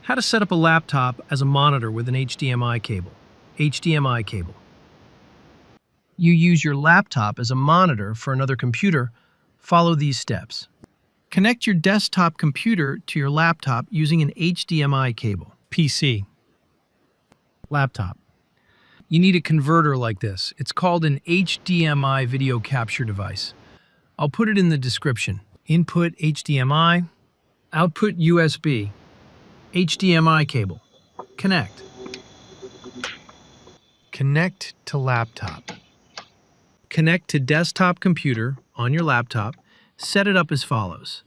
How to set up a laptop as a monitor with an HDMI cable. HDMI cable. You use your laptop as a monitor for another computer. Follow these steps. Connect your desktop computer to your laptop using an HDMI cable. PC. Laptop. You need a converter like this. It's called an HDMI video capture device. I'll put it in the description. Input HDMI, output USB, HDMI cable. Connect. Connect to laptop. Connect to desktop computer on your laptop. Set it up as follows.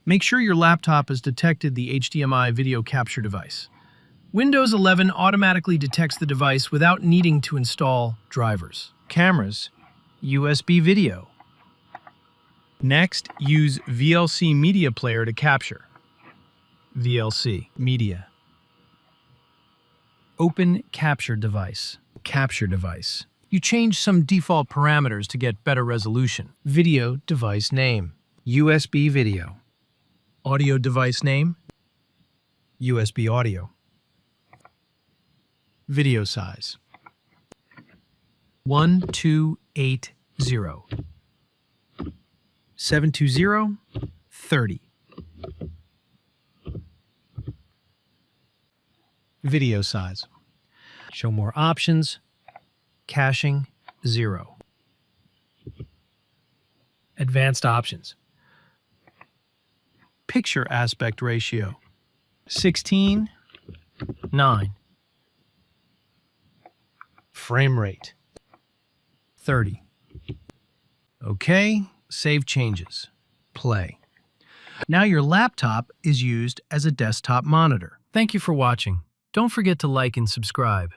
Make sure your laptop has detected the HDMI video capture device. Windows 11 automatically detects the device without needing to install drivers. Cameras, USB video. Next, use VLC Media Player to capture. VLC Media. Open Capture Device. Capture Device. You change some default parameters to get better resolution. Video device name. USB video. Audio device name. USB audio. Video size. 1280. 720, 30. Video size. Show more options. Caching, 0. Advanced options. Picture aspect ratio, 16:9. Frame rate, 30. Okay, save changes. Play. Now your laptop is used as a desktop monitor. Thank you for watching. Don't forget to like and subscribe.